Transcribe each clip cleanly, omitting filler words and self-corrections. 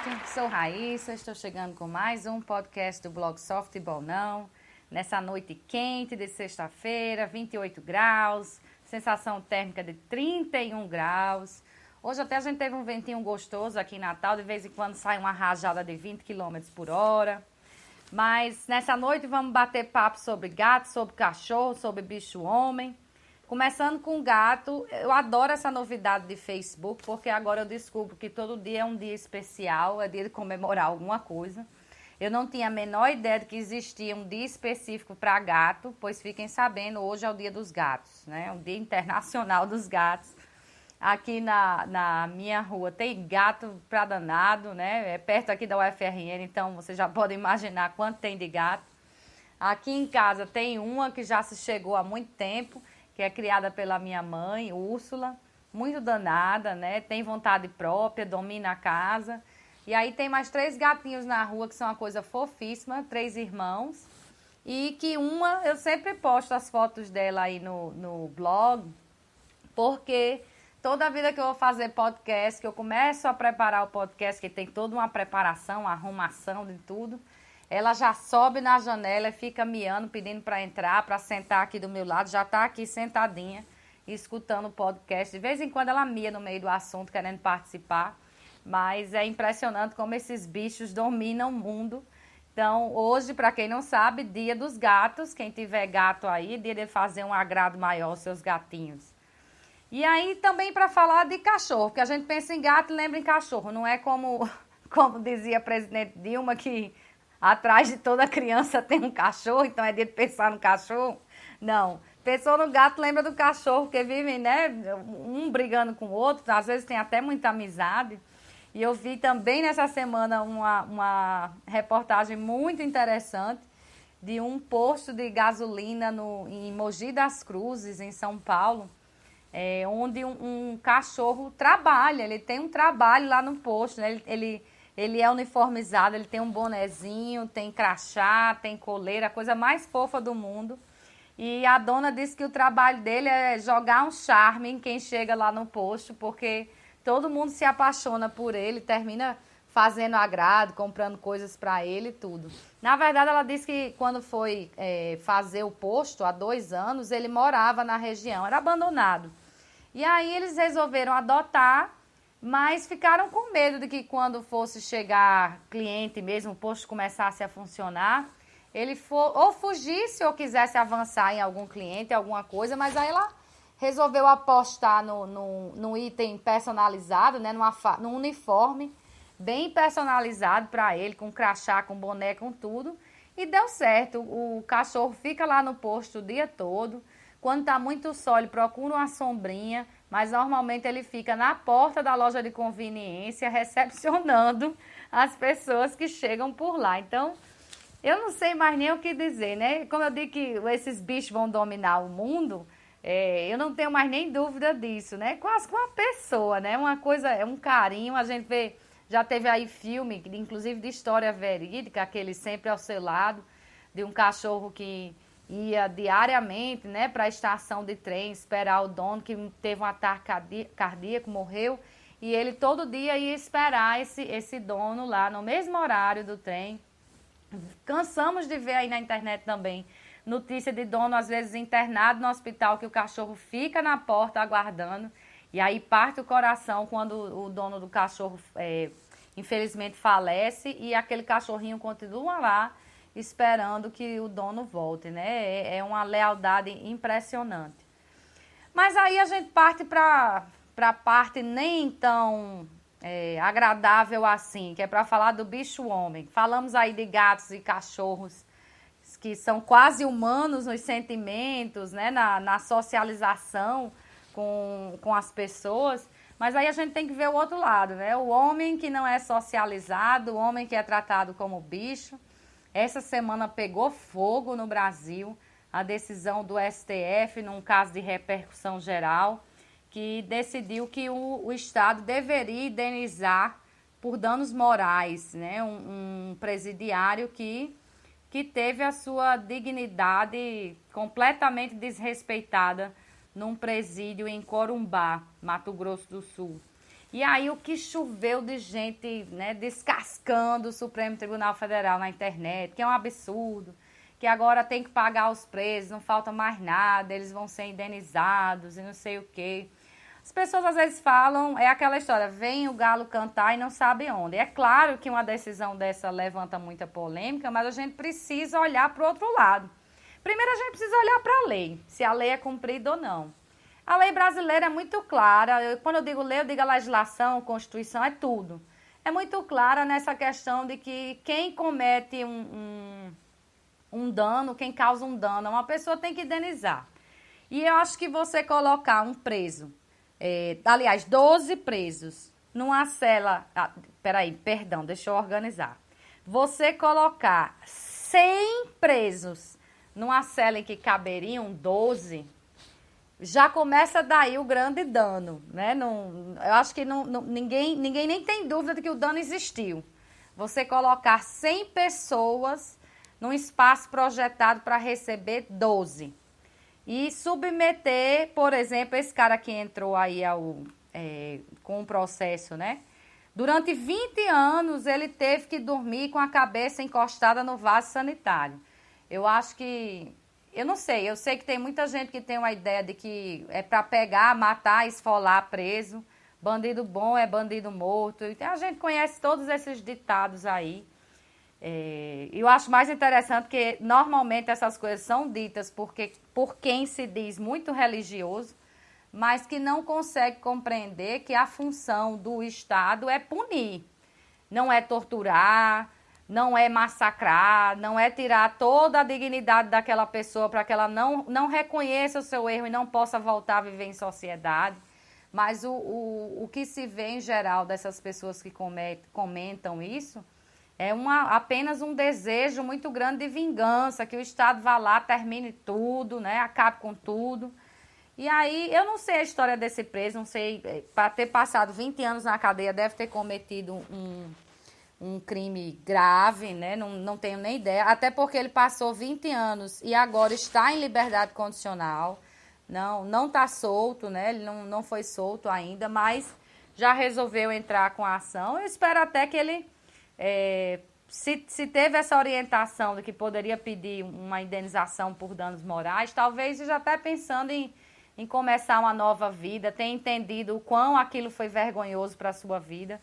gente, sou Raíssa, estou chegando com mais um podcast do blog Softball Não, nessa noite quente de sexta-feira, 28 graus, sensação térmica de 31 graus. Hoje até a gente teve um ventinho gostoso aqui em Natal, de vez em quando sai uma rajada de 20 km por hora. Mas nessa noite vamos bater papo sobre gato, sobre cachorro, sobre bicho-homem. Começando com gato, eu adoro essa novidade de Facebook, porque agora eu descubro que todo dia é um dia especial, é dia de comemorar alguma coisa. Eu não tinha a menor ideia de que existia um dia específico para gato, pois fiquem sabendo, hoje é o dia dos gatos, né? É um dia internacional dos gatos. Aqui na minha rua tem gato pra danado, né? É perto aqui da UFRN, então você já pode imaginar quanto tem de gato. Aqui em casa tem uma que já se chegou há muito tempo, que é criada pela minha mãe, Úrsula, muito danada, né? Tem vontade própria, domina a casa. E aí tem mais 3 gatinhos na rua, que são uma coisa fofíssima, 3 irmãos. E que uma, eu sempre posto as fotos dela aí no blog, porque toda vida que eu vou fazer podcast, que eu começo a preparar o podcast, que tem toda uma preparação, uma arrumação de tudo, ela já sobe na janela e fica miando, pedindo para entrar, para sentar aqui do meu lado. Já está aqui sentadinha, escutando o podcast. De vez em quando ela mia no meio do assunto, querendo participar. Mas é impressionante como esses bichos dominam o mundo. Então, hoje, para quem não sabe, dia dos gatos. Quem tiver gato aí, dia de fazer um agrado maior aos seus gatinhos. E aí, também para falar de cachorro, porque a gente pensa em gato e lembra em cachorro. Não é como dizia a presidente Dilma, que atrás de toda criança tem um cachorro, então é dia de pensar no cachorro. Não. Pensou no gato, lembra do cachorro, porque vivem, né, um brigando com o outro, às vezes tem até muita amizade. E eu vi também nessa semana uma reportagem muito interessante de um posto de gasolina em Mogi das Cruzes, em São Paulo, onde um cachorro trabalha, ele tem um trabalho lá no posto, né? Ele é uniformizado, ele tem um bonezinho, tem crachá, tem coleira, a coisa mais fofa do mundo. E a dona disse que o trabalho dele é jogar um charme em quem chega lá no posto, porque todo mundo se apaixona por ele, termina fazendo agrado, comprando coisas para ele e tudo. Na verdade, ela disse que quando foi fazer o posto, há 2 anos, ele morava na região, era abandonado. E aí eles resolveram adotar, mas ficaram com medo de que quando fosse chegar cliente mesmo, o posto começasse a funcionar, ele ou fugisse ou quisesse avançar em algum cliente, alguma coisa, mas aí ela resolveu apostar no item personalizado, né, num uniforme bem personalizado para ele, com crachá, com boné, com tudo, e deu certo. O cachorro fica lá no posto o dia todo. Quando está muito sol, ele procura uma sombrinha, mas normalmente ele fica na porta da loja de conveniência, recepcionando as pessoas que chegam por lá. Então, eu não sei mais nem o que dizer, né? Como eu digo que esses bichos vão dominar o mundo, eu não tenho mais nem dúvida disso, né? Quase que uma pessoa, né? Uma coisa, é um carinho, a gente vê, já teve aí filme, inclusive de história verídica, aquele Sempre ao Seu Lado, de um cachorro que ia diariamente, né, para a estação de trem esperar o dono, que teve um ataque cardíaco, morreu, e ele todo dia ia esperar esse dono lá no mesmo horário do trem. Cansamos de ver aí na internet também notícia de dono, às vezes, internado no hospital, que o cachorro fica na porta aguardando, e aí parte o coração quando o dono do cachorro, infelizmente, falece, e aquele cachorrinho continua lá, esperando que o dono volte, né? É uma lealdade impressionante. Mas aí a gente parte para a parte nem tão agradável assim, que é para falar do bicho-homem. Falamos aí de gatos e cachorros que são quase humanos nos sentimentos, né? Na socialização com as pessoas. Mas aí a gente tem que ver o outro lado, né? O homem que não é socializado, o homem que é tratado como bicho. Essa semana pegou fogo no Brasil a decisão do STF, num caso de repercussão geral, que decidiu que o Estado deveria indenizar por danos morais, né? Um presidiário que teve a sua dignidade completamente desrespeitada num presídio em Corumbá, Mato Grosso do Sul. E aí o que choveu de gente, né, descascando o Supremo Tribunal Federal na internet, que é um absurdo, que agora tem que pagar os presos, não falta mais nada, eles vão ser indenizados e não sei o quê. As pessoas às vezes falam, é aquela história, vem o galo cantar e não sabe onde. É claro que uma decisão dessa levanta muita polêmica, mas a gente precisa olhar para o outro lado. Primeiro a gente precisa olhar para a lei, se a lei é cumprida ou não. A lei brasileira é muito clara, quando eu digo lei, eu digo a legislação, a Constituição, é tudo. É muito clara nessa questão de que quem comete um dano, quem causa um dano, uma pessoa tem que indenizar. E eu acho que você colocar um preso, aliás, 12 presos, numa cela... deixa eu organizar. Você colocar 100 presos numa cela em que caberiam 12... já começa daí o grande dano, né? Eu acho que ninguém nem tem dúvida de que o dano existiu. Você colocar 100 pessoas num espaço projetado para receber 12. E submeter, por exemplo, esse cara que entrou aí com o processo, né? Durante 20 anos ele teve que dormir com a cabeça encostada no vaso sanitário. Eu acho que... Eu não sei, eu sei que tem muita gente que tem uma ideia de que é para pegar, matar, esfolar preso. Bandido bom é bandido morto. E a gente conhece todos esses ditados aí. Eu acho mais interessante que normalmente essas coisas são ditas por quem se diz muito religioso, mas que não consegue compreender que a função do Estado é punir, não é torturar, não é massacrar, não é tirar toda a dignidade daquela pessoa para que ela não reconheça o seu erro e não possa voltar a viver em sociedade. Mas o que se vê em geral dessas pessoas que comentam isso é apenas um desejo muito grande de vingança, que o Estado vá lá, termine tudo, né, acabe com tudo. E aí, eu não sei a história desse preso, não sei, para ter passado 20 anos na cadeia, deve ter cometido um crime grave, né? Não tenho nem ideia, até porque ele passou 20 anos e agora está em liberdade condicional, não está solto, né? Ele não foi solto ainda, mas já resolveu entrar com a ação. Eu espero até que ele, se teve essa orientação de que poderia pedir uma indenização por danos morais, talvez já até pensando em começar uma nova vida, tenha entendido o quão aquilo foi vergonhoso para a sua vida,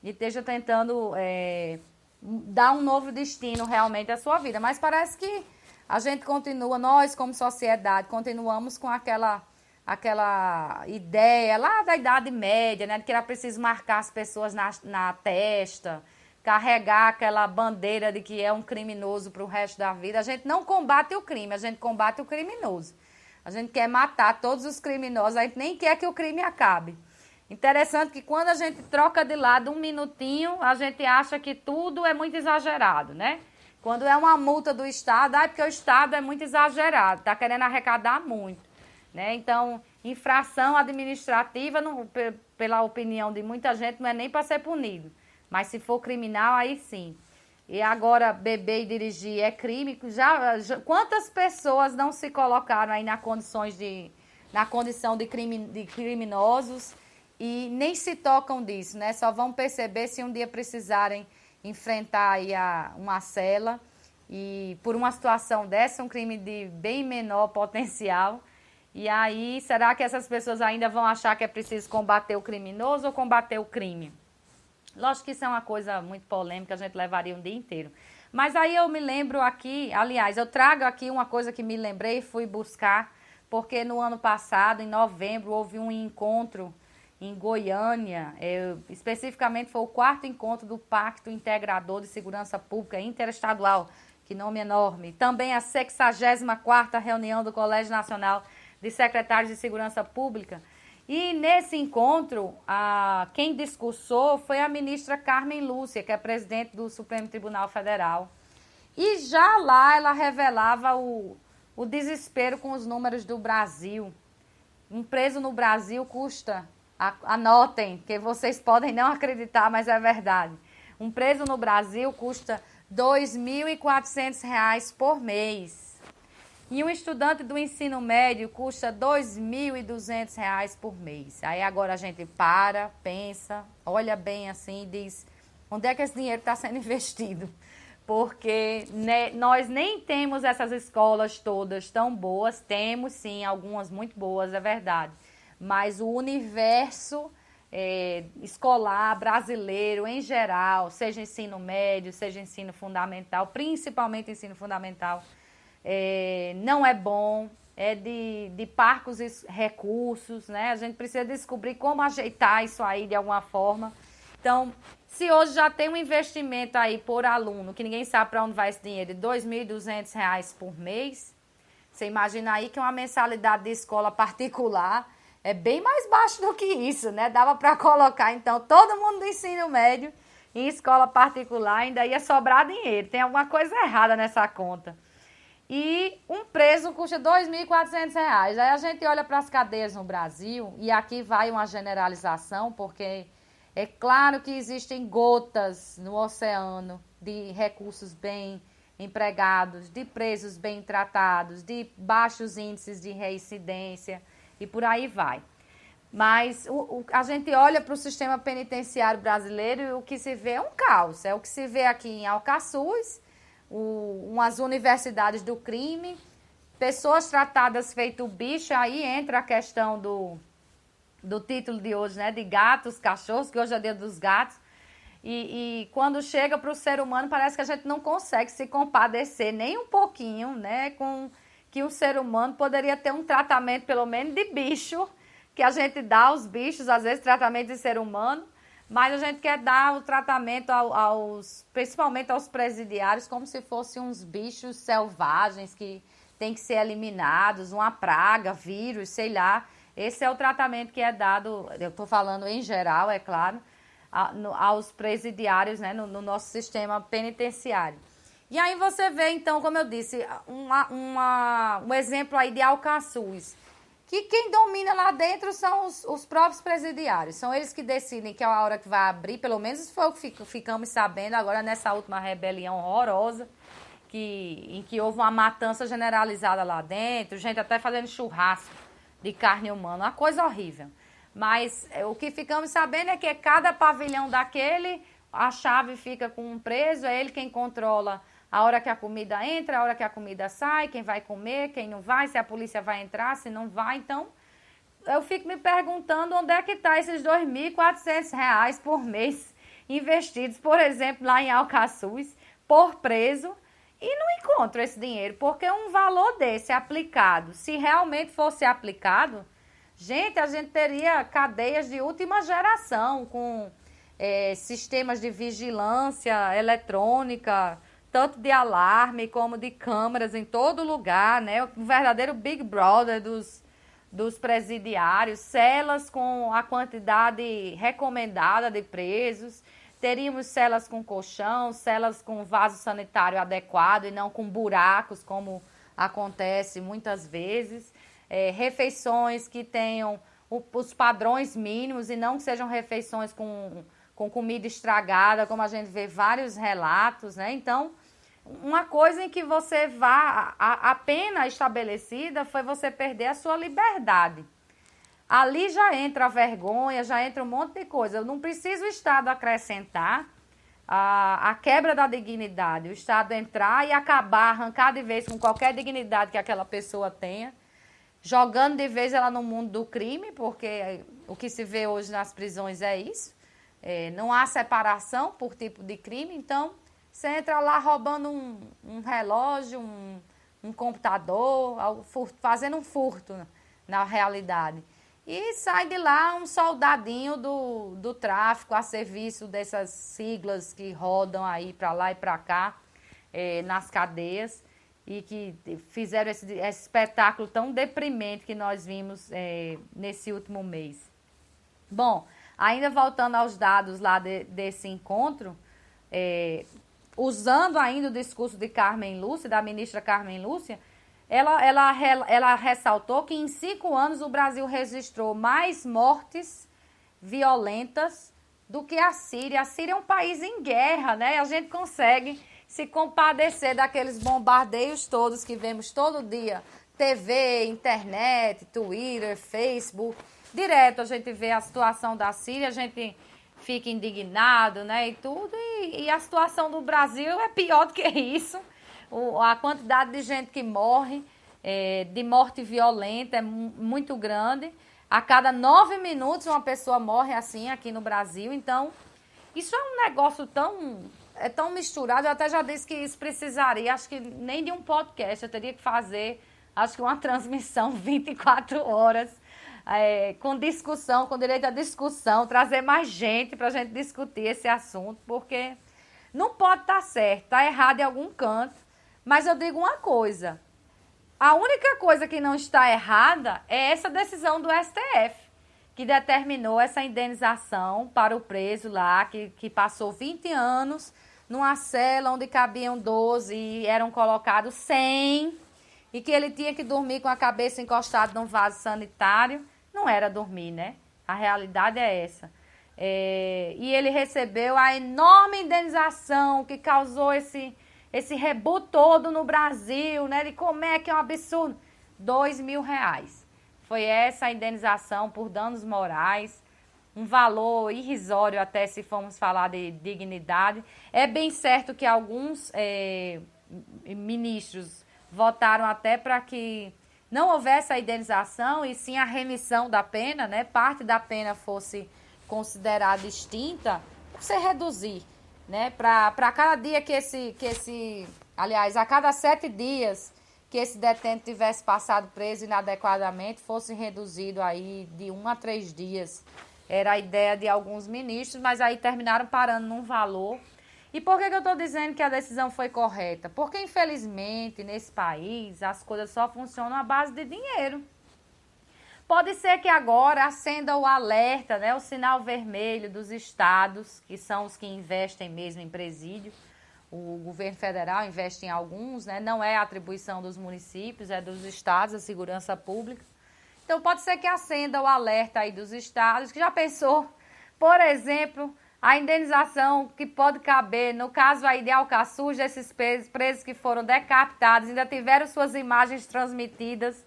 e esteja tentando dar um novo destino realmente à sua vida. Mas parece que a gente continua, nós como sociedade, continuamos com aquela ideia lá da Idade Média, né, de que era preciso marcar as pessoas na testa, carregar aquela bandeira de que é um criminoso para o resto da vida. A gente não combate o crime, a gente combate o criminoso. A gente quer matar todos os criminosos, a gente nem quer que o crime acabe. Interessante que quando a gente troca de lado um minutinho, a gente acha que tudo é muito exagerado, né? Quando é uma multa do Estado, porque o Estado é muito exagerado, está querendo arrecadar muito, né? Então, infração administrativa, pela opinião de muita gente, não é nem para ser punido. Mas se for criminal, aí sim. E agora, beber e dirigir é crime. Quantas pessoas não se colocaram aí na condição de criminosos e nem se tocam disso, né? Só vão perceber se um dia precisarem enfrentar aí uma cela. E por uma situação dessa, um crime de bem menor potencial. E aí, será que essas pessoas ainda vão achar que é preciso combater o criminoso ou combater o crime? Lógico que isso é uma coisa muito polêmica, a gente levaria um dia inteiro. Mas aí eu me lembro aqui, aliás, eu trago aqui uma coisa que me lembrei e fui buscar, porque no ano passado, em novembro, houve um encontro em Goiânia, especificamente foi o 4º encontro do Pacto Integrador de Segurança Pública Interestadual, que nome enorme. Também a 64ª reunião do Colégio Nacional de Secretários de Segurança Pública. E nesse encontro, quem discursou foi a ministra Carmen Lúcia, que é presidente do Supremo Tribunal Federal. E já lá ela revelava o desespero com os números do Brasil. Um preso no Brasil custa, anotem, que vocês podem não acreditar, mas é verdade. Um preso no Brasil custa R$ 2.400 por mês. E um estudante do ensino médio custa R$ 2.200 por mês. Aí agora a gente pensa, olha bem assim e diz, onde é que esse dinheiro está sendo investido? Porque nós nem temos essas escolas todas tão boas, temos sim algumas muito boas, é verdade. Mas o universo escolar brasileiro em geral, seja ensino médio, seja ensino fundamental, principalmente ensino fundamental, não é bom, é de parcos recursos, né? A gente precisa descobrir como ajeitar isso aí de alguma forma. Então, se hoje já tem um investimento aí por aluno, que ninguém sabe para onde vai esse dinheiro, de R$ 2.200 por mês, você imagina aí que uma mensalidade de escola particular é bem mais baixo do que isso, né? Dava para colocar, então, todo mundo do ensino médio em escola particular, ainda ia sobrar dinheiro. Tem alguma coisa errada nessa conta. E um preso custa R$ 2.400. Aí a gente olha para as cadeias no Brasil, e aqui vai uma generalização, porque é claro que existem gotas no oceano de recursos bem empregados, de presos bem tratados, de baixos índices de reincidência e por aí vai. Mas a gente olha para o sistema penitenciário brasileiro e o que se vê é um caos. É o que se vê aqui em Alcaçuz, umas universidades do crime, pessoas tratadas feito bicho, aí entra a questão do título de hoje, né, de gatos, cachorros, que hoje é dia dos gatos, e quando chega para o ser humano parece que a gente não consegue se compadecer nem um pouquinho, né, com que o ser humano poderia ter um tratamento pelo menos de bicho, que a gente dá aos bichos, às vezes tratamento de ser humano, mas a gente quer dar o tratamento principalmente aos presidiários, como se fossem uns bichos selvagens que têm que ser eliminados, uma praga, vírus, sei lá. Esse é o tratamento que é dado, eu estou falando em geral, é claro, aos presidiários, né, no nosso sistema penitenciário. E aí você vê, então, como eu disse, um exemplo aí de Alcaçuz, que quem domina lá dentro são os próprios presidiários. São eles que decidem que é a hora que vai abrir, pelo menos foi o que ficamos sabendo agora nessa última rebelião horrorosa, em que houve uma matança generalizada lá dentro, gente até fazendo churrasco de carne humana, uma coisa horrível. Mas o que ficamos sabendo é que cada pavilhão daquele, a chave fica com um preso, é ele quem controla a hora que a comida entra, a hora que a comida sai, quem vai comer, quem não vai, se a polícia vai entrar, se não vai. Então, eu fico me perguntando onde é que está esses R$ 2.400 por mês investidos, por exemplo, lá em Alcaçuz, por preso, e não encontro esse dinheiro, porque um valor desse aplicado, se realmente fosse aplicado, gente, a gente teria cadeias de última geração, com sistemas de vigilância eletrônica, tanto de alarme como de câmeras em todo lugar, né? Um verdadeiro Big Brother dos presidiários, celas com a quantidade recomendada de presos, teríamos celas com colchão, celas com vaso sanitário adequado e não com buracos, como acontece muitas vezes, refeições que tenham os padrões mínimos e não que sejam refeições com comida estragada, como a gente vê vários relatos, né? Então, uma coisa em que você a pena estabelecida foi você perder a sua liberdade. Ali já entra a vergonha, já entra um monte de coisa. Eu não preciso o Estado acrescentar a quebra da dignidade, o Estado entrar e acabar, arrancar de vez com qualquer dignidade que aquela pessoa tenha, jogando de vez ela no mundo do crime, porque o que se vê hoje nas prisões é isso. Não há separação por tipo de crime, então você entra lá roubando um relógio, um computador, fazendo um furto na realidade. E sai de lá um soldadinho do tráfico a serviço dessas siglas que rodam aí para lá e para cá nas cadeias e que fizeram esse espetáculo tão deprimente que nós vimos nesse último mês. Bom, ainda voltando aos dados lá desse encontro, usando ainda o discurso de Carmen Lúcia, da ministra Carmen Lúcia, ela ressaltou que em 5 anos o Brasil registrou mais mortes violentas do que a Síria. A Síria é um país em guerra, né? A gente consegue se compadecer daqueles bombardeios todos que vemos todo dia, TV, internet, Twitter, Facebook, direto a gente vê a situação da Síria, a gente fica indignado, né, e tudo, e a situação do Brasil é pior do que isso. A quantidade de gente que morre, de morte violenta, é muito grande. A cada 9 minutos uma pessoa morre assim aqui no Brasil. Então, isso é um negócio tão misturado. Eu até já disse que isso precisaria, acho que nem de um podcast. Eu teria que fazer, acho que uma transmissão 24 horas, com discussão, com direito à discussão, trazer mais gente para a gente discutir esse assunto, porque não pode estar certo, está errado em algum canto. Mas eu digo uma coisa, a única coisa que não está errada é essa decisão do STF, que determinou essa indenização para o preso lá, que passou 20 anos numa cela onde cabiam 12 e eram colocados 100, e que ele tinha que dormir com a cabeça encostada num vaso sanitário. Não era dormir, né? A realidade é essa. E ele recebeu a enorme indenização que causou esse rebu todo no Brasil, né? De como é que é um absurdo. R$2.000. Foi essa a indenização por danos morais. Um valor irrisório até se formos falar de dignidade. É bem certo que alguns ministros votaram até para que não houvesse a indenização e sim a remissão da pena, né? Parte da pena fosse considerada extinta, você reduzir, né? Para cada dia aliás, a cada 7 dias que esse detento tivesse passado preso inadequadamente, fosse reduzido aí de 1 a 3 dias. Era a ideia de alguns ministros, mas aí terminaram parando num valor. E por que eu estou dizendo que a decisão foi correta? Porque, infelizmente, nesse país, as coisas só funcionam à base de dinheiro. Pode ser que agora acenda o alerta, né, o sinal vermelho dos estados, que são os que investem mesmo em presídio. O governo federal investe em alguns, né, não é a atribuição dos municípios, é dos estados, a segurança pública. Então, pode ser que acenda o alerta aí dos estados, que já pensou, por exemplo, a indenização que pode caber, no caso aí de Alcaçuz, desses presos que foram decapitados, ainda tiveram suas imagens transmitidas,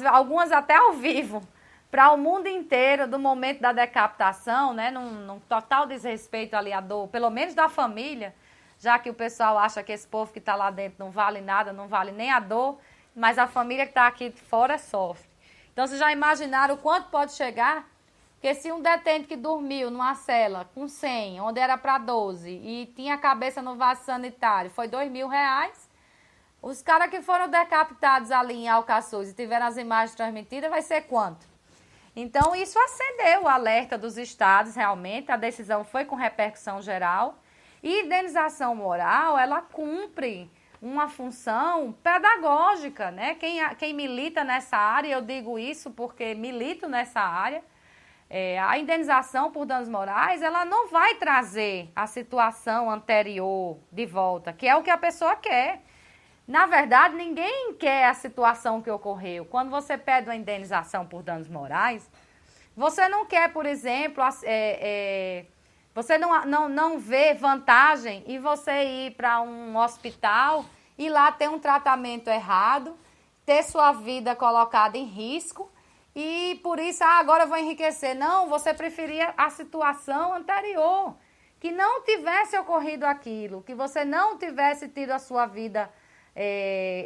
algumas até ao vivo, para o mundo inteiro do momento da decapitação, né, num total desrespeito ali à dor, pelo menos da família, já que o pessoal acha que esse povo que está lá dentro não vale nada, não vale nem a dor, mas a família que está aqui fora sofre. Então, vocês já imaginaram o quanto pode chegar? Porque se um detento que dormiu numa cela com 100, onde era para 12, e tinha a cabeça no vaso sanitário, foi R$2.000, os caras que foram decapitados ali em Alcaçuz e tiveram as imagens transmitidas, vai ser quanto? Então, isso acendeu o alerta dos estados, realmente, a decisão foi com repercussão geral. E indenização moral, ela cumpre uma função pedagógica, né? Quem milita nessa área, eu digo isso porque milito nessa área, a indenização por danos morais, ela não vai trazer a situação anterior de volta, que é o que a pessoa quer. Na verdade, ninguém quer a situação que ocorreu. Quando você pede uma indenização por danos morais, você não quer, por exemplo, você não vê vantagem em você ir para um hospital e lá ter um tratamento errado, ter sua vida colocada em risco, e por isso, agora eu vou enriquecer. Não, você preferia a situação anterior, que não tivesse ocorrido aquilo, que você não tivesse tido a sua vida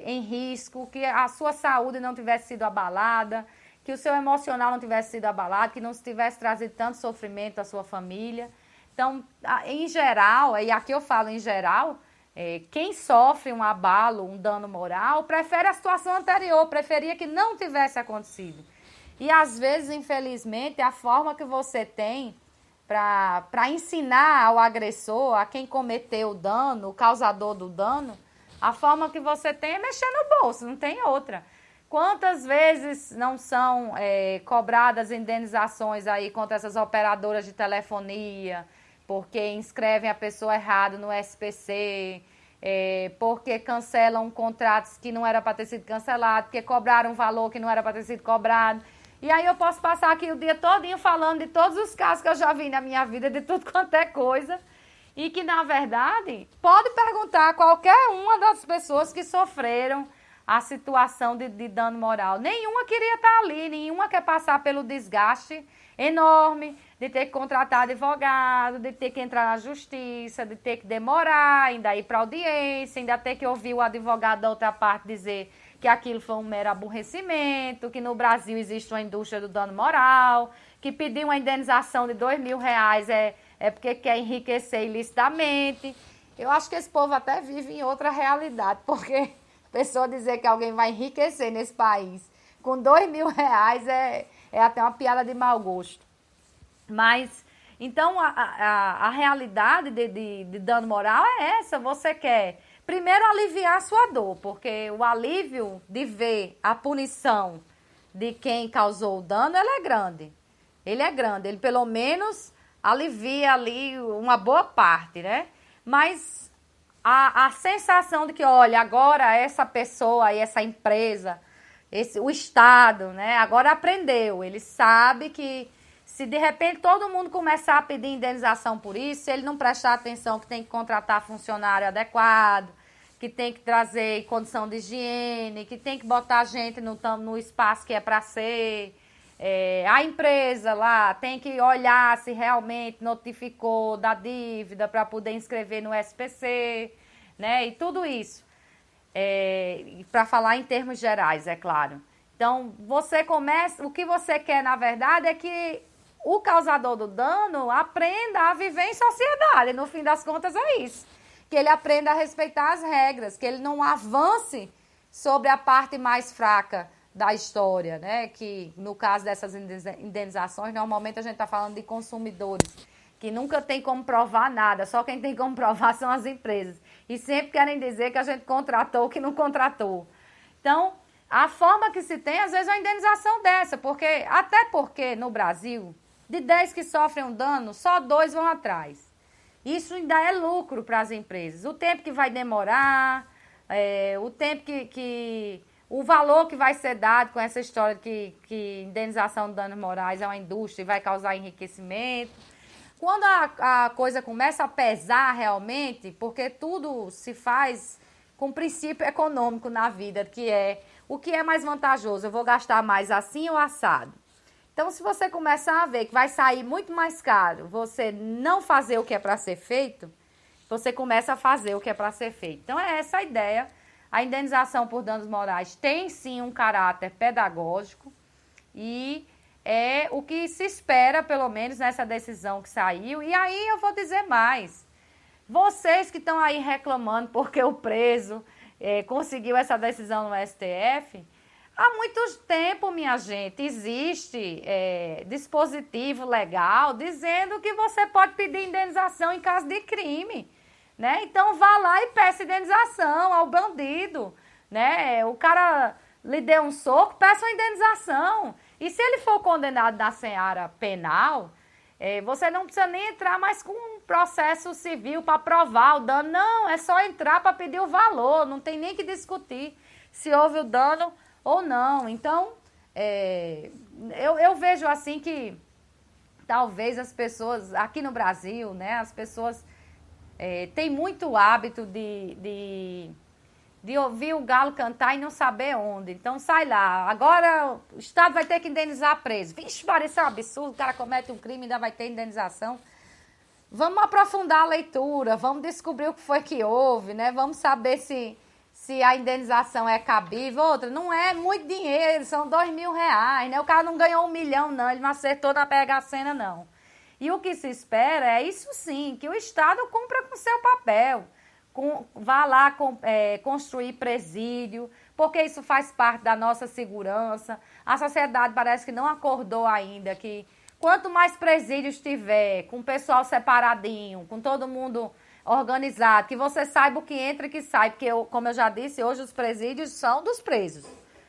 em risco, que a sua saúde não tivesse sido abalada, que o seu emocional não tivesse sido abalado, que não tivesse trazido tanto sofrimento à sua família. Então, em geral, e aqui eu falo em geral, quem sofre um abalo, um dano moral, prefere a situação anterior, preferia que não tivesse acontecido. E às vezes, infelizmente, a forma que você tem para ensinar ao agressor, a quem cometeu o dano, o causador do dano, a forma que você tem é mexer no bolso, não tem outra. Quantas vezes não são cobradas indenizações aí contra essas operadoras de telefonia, porque inscrevem a pessoa errada no SPC, porque cancelam contratos que não era para ter sido cancelado, porque cobraram um valor que não era para ter sido cobrado. E aí eu posso passar aqui o dia todinho falando de todos os casos que eu já vi na minha vida, de tudo quanto é coisa. e que, na verdade, pode perguntar a qualquer uma das pessoas que sofreram a situação de dano moral. Nenhuma queria estar ali, nenhuma quer passar pelo desgaste enorme de ter que contratar advogado, de ter que entrar na justiça, de ter que demorar, ainda ir para audiência, ainda ter que ouvir o advogado da outra parte dizer que aquilo foi um mero aborrecimento, que no Brasil existe uma indústria do dano moral, que pedir uma indenização de R$ 2.000 é porque quer enriquecer ilicitamente. Eu acho que esse povo até vive em outra realidade, porque a pessoa dizer que alguém vai enriquecer nesse país com R$ 2.000 é até uma piada de mau gosto. Mas, então, a realidade de dano moral é essa. Você quer, primeiro, aliviar a sua dor, porque o alívio de ver a punição de quem causou o dano, ele é grande. Ele é grande, ele pelo menos alivia ali uma boa parte, né? Mas a sensação de que, olha, agora essa pessoa e essa empresa, o Estado, né, agora aprendeu, ele sabe que se de repente todo mundo começar a pedir indenização por isso, se ele não prestar atenção que tem que contratar funcionário adequado, que tem que trazer condição de higiene, que tem que botar gente no espaço que é para ser, a empresa lá tem que olhar se realmente notificou da dívida para poder inscrever no SPC, né, e tudo isso. Para falar em termos gerais, é claro. Então, o que você quer, na verdade, é que o causador do dano aprenda a viver em sociedade. No fim das contas, é isso. Que ele aprenda a respeitar as regras, que ele não avance sobre a parte mais fraca da história, né? Que, no caso dessas indenizações, normalmente a gente está falando de consumidores, que nunca tem como provar nada, só quem tem como provar são as empresas. E sempre querem dizer que a gente contratou o que não contratou. Então, a forma que se tem, às vezes, é uma indenização dessa, até porque no Brasil, de 10 que sofrem um dano, só 2 vão atrás. Isso ainda é lucro para as empresas. O tempo que vai demorar, o tempo o valor que vai ser dado com essa história que indenização de danos morais é uma indústria e vai causar enriquecimento. Quando a coisa começa a pesar realmente, porque tudo se faz com princípio econômico na vida, que é o que é mais vantajoso, eu vou gastar mais assim ou assado. Então, se você começar a ver que vai sair muito mais caro você não fazer o que é para ser feito, você começa a fazer o que é para ser feito. Então, é essa a ideia. A indenização por danos morais tem, sim, um caráter pedagógico e é o que se espera, pelo menos, nessa decisão que saiu. E aí eu vou dizer mais. Vocês que estão aí reclamando porque o preso conseguiu essa decisão no STF, há muito tempo, minha gente, existe dispositivo legal dizendo que você pode pedir indenização em caso de crime, né? Então, vá lá e peça indenização ao bandido, né? O cara lhe deu um soco, peça uma indenização. E se ele for condenado na seara penal, você não precisa nem entrar mais com um processo civil para provar o dano. Não, é só entrar para pedir o valor, não tem nem que discutir se houve o dano ou não. Então, eu vejo assim que talvez as pessoas, aqui no Brasil, né, as pessoas têm muito hábito de ouvir o galo cantar e não saber onde. Então, sai lá. Agora o Estado vai ter que indenizar preso. Vixe, parece um absurdo. O cara comete um crime e ainda vai ter indenização. Vamos aprofundar a leitura. Vamos descobrir o que foi que houve, né? Vamos saber se a indenização é cabível. Outra, não é muito dinheiro. São R$ 2.000, né? O cara não ganhou 1 milhão, não. Ele não acertou na pega-sena, não. E o que se espera é isso sim, que o Estado cumpra com seu papel. Vá lá construir presídio, porque isso faz parte da nossa segurança. A sociedade parece que não acordou ainda que quanto mais presídios tiver, com o pessoal separadinho, com todo mundo organizado, que você saiba o que entra e o que sai, porque, como eu já disse, hoje os presídios são dos presos,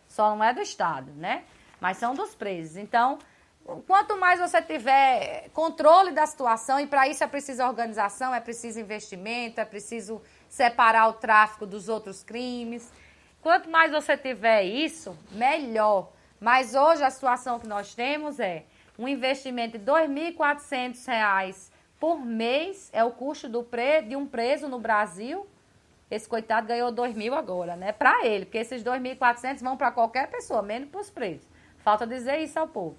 só não é do Estado, né? Mas são dos presos. Então, quanto mais você tiver controle da situação, e para isso é preciso organização, é preciso investimento, é preciso separar o tráfico dos outros crimes. Quanto mais você tiver isso, melhor. Mas hoje a situação que nós temos é um investimento de R$ 2.400 por mês é o custo de um preso no Brasil. Esse coitado ganhou 2.000 agora, né? Para ele, porque esses 2.400 vão para qualquer pessoa, menos para os presos. Falta dizer isso ao povo.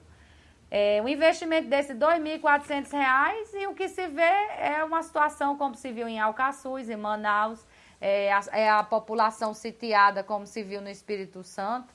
Um investimento desse R$ 2.400 e o que se vê é uma situação como se viu em Alcaçuz, em Manaus, a população sitiada como se viu no Espírito Santo,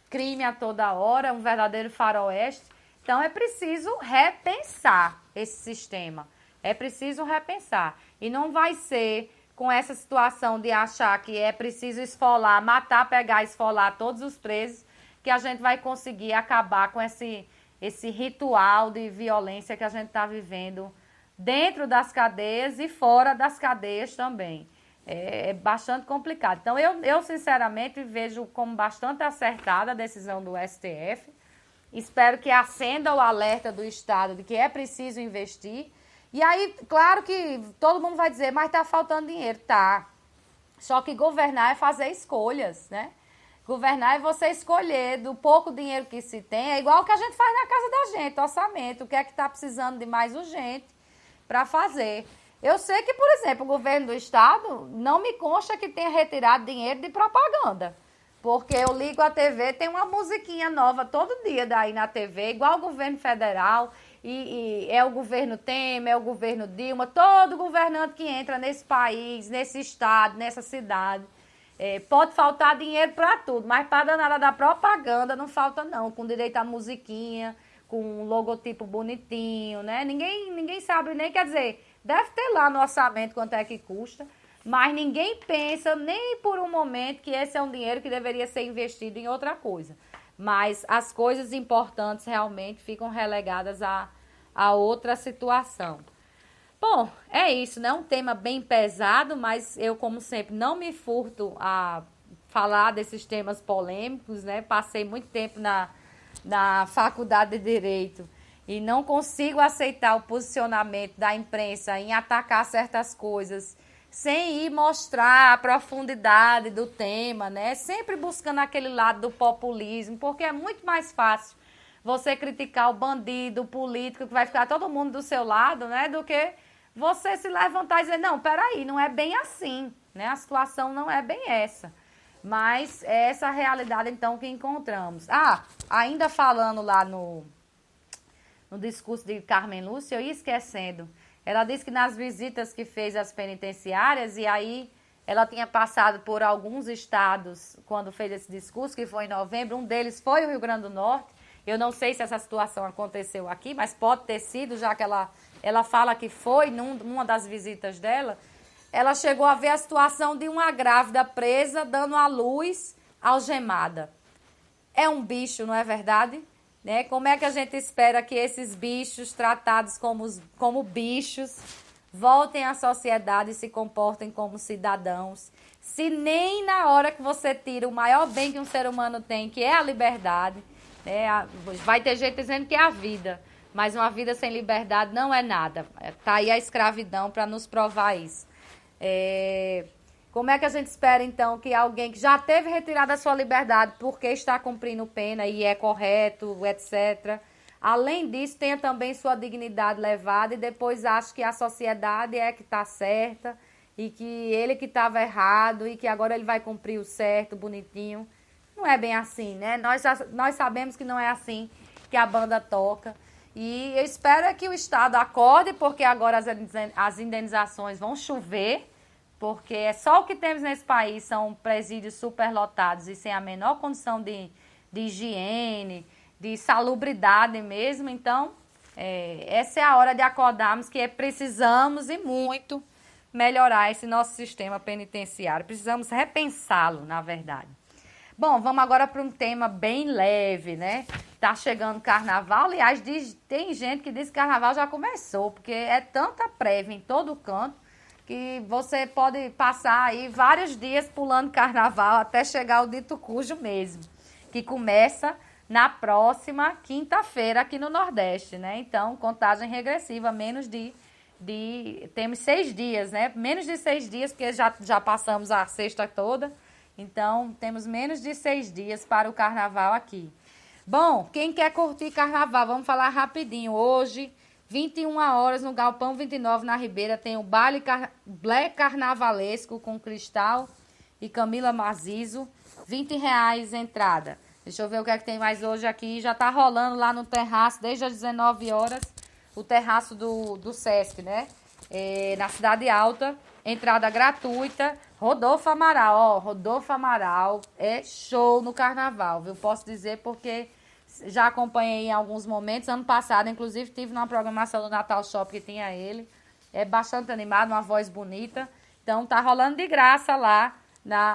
crime a toda hora, um verdadeiro faroeste. Então é preciso repensar esse sistema, é preciso repensar. E não vai ser com essa situação de achar que é preciso esfolar, matar, pegar, esfolar todos os presos, que a gente vai conseguir acabar com esse ritual de violência que a gente está vivendo dentro das cadeias e fora das cadeias também. É bastante complicado. Então, eu sinceramente vejo como bastante acertada a decisão do STF. Espero que acenda o alerta do Estado de que é preciso investir. E aí, claro que todo mundo vai dizer, mas está faltando dinheiro. Tá. Só que governar é fazer escolhas, né? Governar é você escolher do pouco dinheiro que se tem. É igual o que a gente faz na casa da gente, orçamento. O que é que está precisando de mais urgente para fazer. Eu sei que, por exemplo, o governo do Estado não me consta que tenha retirado dinheiro de propaganda. Porque eu ligo a TV, tem uma musiquinha nova todo dia daí na TV, igual o governo federal. E é o governo Temer, é o governo Dilma, todo governante que entra nesse país, nesse estado, nessa cidade. Pode faltar dinheiro para tudo, mas para danada da propaganda não falta não, com direito à musiquinha, com um logotipo bonitinho, né? Ninguém sabe nem, quer dizer, deve ter lá no orçamento quanto é que custa, mas ninguém pensa nem por um momento que esse é um dinheiro que deveria ser investido em outra coisa. Mas as coisas importantes realmente ficam relegadas a outra situação. Bom, é isso, né? Um tema bem pesado, mas eu, como sempre, não me furto a falar desses temas polêmicos, né? Passei muito tempo na faculdade de Direito e não consigo aceitar o posicionamento da imprensa em atacar certas coisas sem ir mostrar a profundidade do tema, né? Sempre buscando aquele lado do populismo, porque é muito mais fácil você criticar o bandido, o político, que vai ficar todo mundo do seu lado, né? Do que você se levantar e dizer, não, peraí, não é bem assim, né? A situação não é bem essa. Mas é essa a realidade, então, que encontramos. Ainda falando lá no discurso de Carmen Lúcia, eu ia esquecendo. Ela disse que nas visitas que fez às penitenciárias, e aí ela tinha passado por alguns estados quando fez esse discurso, que foi em novembro, um deles foi o Rio Grande do Norte. Eu não sei se essa situação aconteceu aqui, mas pode ter sido, já que ela fala que foi numa das visitas dela. Ela chegou a ver a situação de uma grávida presa dando à luz algemada. É um bicho, não é verdade? Né? Como é que a gente espera que esses bichos, tratados como bichos, voltem à sociedade e se comportem como cidadãos, se nem na hora que você tira o maior bem que um ser humano tem, que é a liberdade, né? Vai ter gente dizendo que é a vida, mas uma vida sem liberdade não é nada. Está aí a escravidão para nos provar isso. Como é que a gente espera, então, que alguém que já teve retirada a sua liberdade porque está cumprindo pena e é correto, etc., além disso, tenha também sua dignidade levada e depois ache que a sociedade é que está certa e que ele que estava errado e que agora ele vai cumprir o certo, bonitinho. Não é bem assim, né? Nós sabemos que não é assim que a banda toca. E eu espero que o Estado acorde, porque agora as indenizações vão chover, porque é só o que temos nesse país, são presídios superlotados e sem a menor condição de higiene, de salubridade mesmo. Então, essa é a hora de acordarmos que precisamos e muito melhorar esse nosso sistema penitenciário. Precisamos repensá-lo, na verdade. Bom, vamos agora para um tema bem leve, né? Tá chegando carnaval, aliás, tem gente que diz que carnaval já começou, porque é tanta prévia em todo canto que você pode passar aí vários dias pulando carnaval até chegar o dito cujo mesmo, que começa na próxima quinta-feira aqui no Nordeste, né? Então, contagem regressiva, temos 6 dias, né? Menos de 6 dias, porque já passamos a sexta toda. Então, temos menos de 6 dias para o carnaval aqui. Bom, quem quer curtir carnaval, vamos falar rapidinho. Hoje 21 horas no Galpão 29, na Ribeira, tem o baile Black Carnavalesco com Cristal e Camila Mazizo. R$ 20 entrada. Deixa eu ver o que é que tem mais hoje aqui. Já tá rolando lá no terraço, desde as 19 horas, o terraço do Sesc, né? Na Cidade Alta, entrada gratuita. Rodolfo Amaral, ó, Rodolfo Amaral é show no carnaval, viu? Posso dizer porque já acompanhei em alguns momentos. Ano passado, inclusive, tive numa programação do Natal Shop que tinha ele. É bastante animado, uma voz bonita. Então, tá rolando de graça lá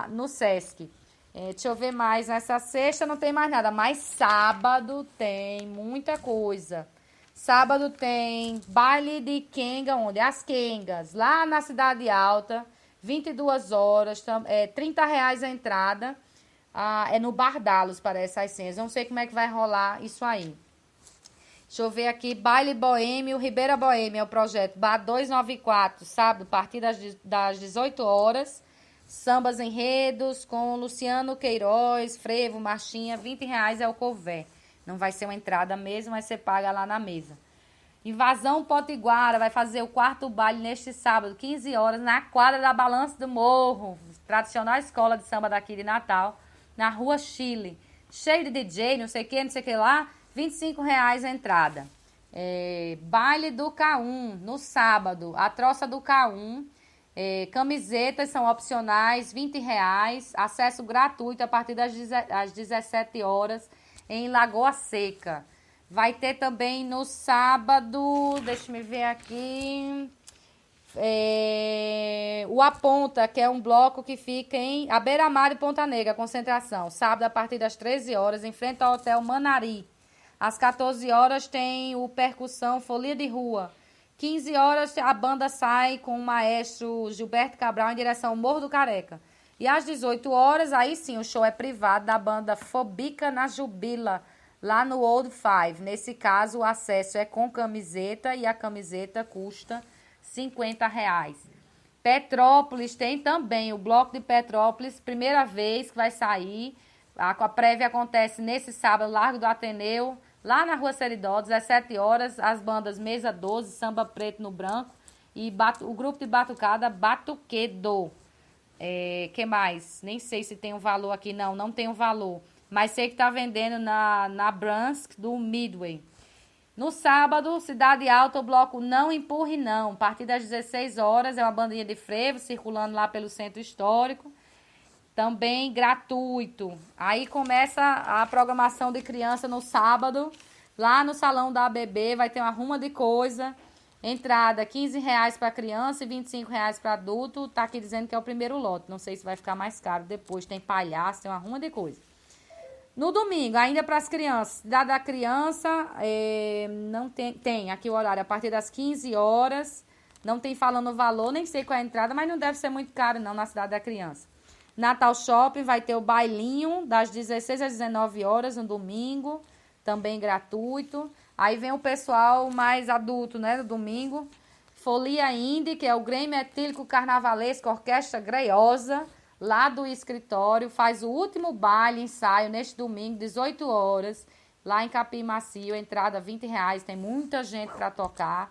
no Sesc. Deixa eu ver mais. Nessa sexta não tem mais nada, mas sábado tem muita coisa. Sábado tem baile de Kenga, onde? As Kengas, lá na Cidade Alta, 22 horas, R$ 30 a entrada. É no Bardalos, parece, as senhas. Não sei como é que vai rolar isso aí. Deixa eu ver aqui, Baile Boêmio, Ribeira Boêmia, é o projeto Bar 294, sábado, a partir das 18 horas. Sambas enredos com Luciano Queiroz, Frevo, Marchinha, R$ 20 é o couvert. Não vai ser uma entrada mesmo, mas você paga lá na mesa. Invasão Potiguara vai fazer o quarto baile neste sábado, 15 horas, na quadra da Balança do Morro, tradicional escola de samba daqui de Natal, na Rua Chile. Cheio de DJ, não sei o que lá, R$ 25 a entrada. Baile do K1, no sábado, a troça do K1. Camisetas são opcionais, R$ 20. Acesso gratuito a partir das 17 horas em Lagoa Seca. Vai ter também no sábado, deixa eu ver aqui, o Aponta, que é um bloco que fica em à beira-mar de Ponta Negra, concentração. Sábado a partir das 13 horas, em frente ao Hotel Manari. Às 14 horas tem o Percussão Folia de Rua. 15 horas a banda sai com o maestro Gilberto Cabral em direção ao Morro do Careca. E às 18 horas, aí sim, o show é privado da banda Fobica na Jubila, lá no Old Five. Nesse caso, o acesso é com camiseta e a camiseta custa R$ 50. Petrópolis tem também o Bloco de Petrópolis, primeira vez que vai sair. A prévia acontece nesse sábado, Largo do Ateneu, lá na Rua Seridó, 17 horas, as bandas Mesa 12, Samba Preto no Branco e o grupo de batucada Batuquedo. Que mais? Nem sei se tem um valor aqui, não tem um valor. Mas sei que tá vendendo na Brunsk do Midway. No sábado, Cidade Alta, o bloco Não Empurre Não. A partir das 16 horas, é uma bandinha de frevo circulando lá pelo centro histórico. Também gratuito. Aí começa a programação de criança no sábado. Lá no salão da ABB vai ter uma ruma de coisa. Entrada, R$ 15 para criança e R$ 25 para adulto. Tá aqui dizendo que é o primeiro lote. Não sei se vai ficar mais caro depois. Tem palhaço, tem uma ruma de coisa. No domingo, ainda para as crianças. Cidade da Criança, não tem aqui o horário a partir das 15 horas. Não tem falando o valor, nem sei qual é a entrada, mas não deve ser muito caro não na Cidade da Criança. Natal Shopping vai ter o bailinho das 16 às 19 horas no domingo, também gratuito. Aí vem o pessoal mais adulto, né, no domingo. Folia Indie, que é o Grêmio Etílico Carnavalesco Orquestra Greiosa, lá do escritório, faz o último baile, ensaio, neste domingo, 18 horas, lá em Capim Macio, entrada R$ 20. Tem muita gente para tocar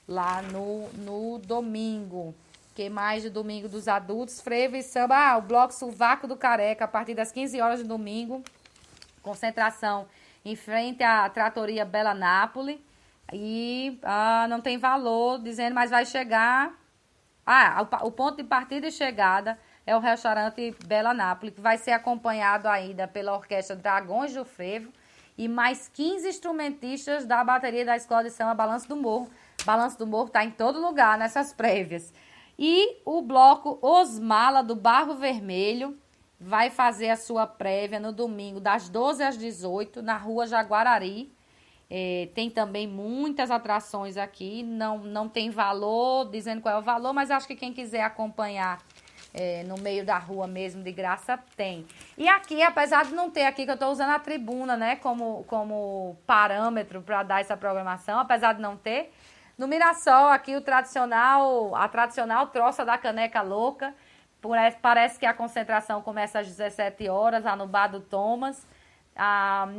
lá no domingo. Que mais de domingo dos adultos? Frevo e samba. O bloco Sovaco do Careca, a partir das 15 horas de domingo. Concentração em frente à Tratoria Bela Nápole. E não tem valor, dizendo, mas vai chegar... o ponto de partida e chegada é o restaurante Bela Nápole, que vai ser acompanhado ainda pela Orquestra Dragões do Frevo e mais 15 instrumentistas da bateria da Escola de Samba Balanço do Morro. Balanço do Morro está em todo lugar nessas prévias. E o bloco Osmala do Barro Vermelho vai fazer a sua prévia no domingo, das 12 às 18, na Rua Jaguarari. Tem também muitas atrações aqui, não tem valor, dizendo qual é o valor, mas acho que quem quiser acompanhar no meio da rua mesmo, de graça, tem. E aqui, apesar de não ter aqui, que eu estou usando a tribuna, né, como parâmetro para dar essa programação, apesar de não ter, no Mirassol, aqui a tradicional troça da Caneca Louca. Parece que a concentração começa às 17 horas, lá no Bar do Thomas.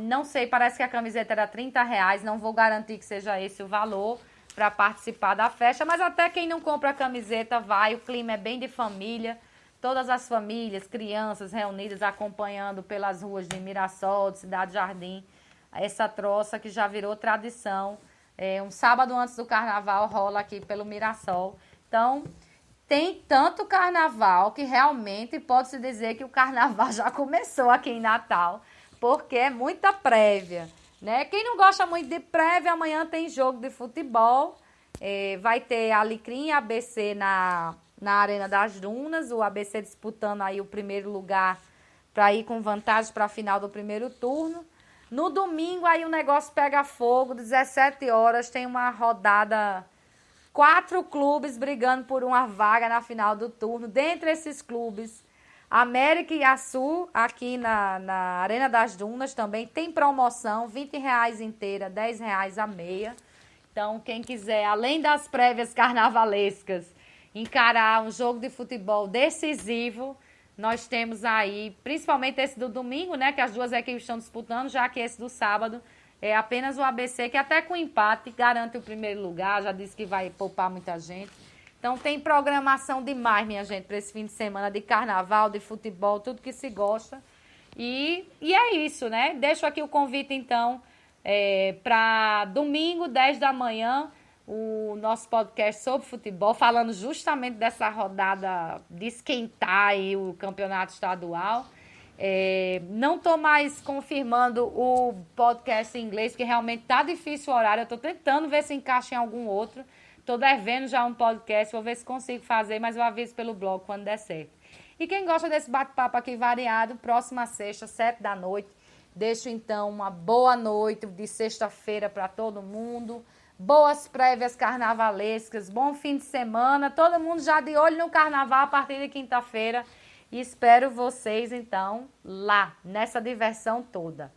Não sei, parece que a camiseta era R$ 30, não vou garantir que seja esse o valor, para participar da festa, mas até quem não compra a camiseta vai, o clima é bem de família, todas as famílias, crianças reunidas acompanhando pelas ruas de Mirassol, de Cidade Jardim, essa troça que já virou tradição. Um sábado antes do carnaval rola aqui pelo Mirassol. Então, tem tanto carnaval que realmente pode-se dizer que o carnaval já começou aqui em Natal, porque é muita prévia, né? Quem não gosta muito de prévia, amanhã tem jogo de futebol, vai ter Alecrim e ABC na Arena das Dunas, o ABC disputando aí o primeiro lugar para ir com vantagem para a final do primeiro turno. No domingo aí o negócio pega fogo, 17 horas, tem uma rodada, 4 clubes brigando por uma vaga na final do turno. Dentre esses clubes, América e Açu, aqui na Arena das Dunas também, tem promoção, R$20 inteira, R$10 a meia. Então, quem quiser, além das prévias carnavalescas, encarar um jogo de futebol decisivo, nós temos aí, principalmente esse do domingo, né, que as duas equipes estão disputando, já que esse do sábado é apenas o ABC, que até com empate garante o primeiro lugar, já disse que vai poupar muita gente. Então tem programação demais, minha gente, para esse fim de semana de carnaval, de futebol, tudo que se gosta. E é isso, né? Deixo aqui o convite, então, para domingo, 10 da manhã, o nosso podcast sobre futebol, falando justamente dessa rodada de esquentar aí o campeonato estadual. Não estou mais confirmando o podcast em inglês, porque realmente está difícil o horário. Eu estou tentando ver se encaixa em algum outro. Estou devendo já um podcast, vou ver se consigo fazer, mas eu aviso pelo blog quando der certo. E quem gosta desse bate-papo aqui variado, próxima sexta, 7 da noite, deixo então uma boa noite de sexta-feira para todo mundo. Boas prévias carnavalescas, bom fim de semana, todo mundo já de olho no carnaval a partir de quinta-feira. E espero vocês, então, lá, nessa diversão toda.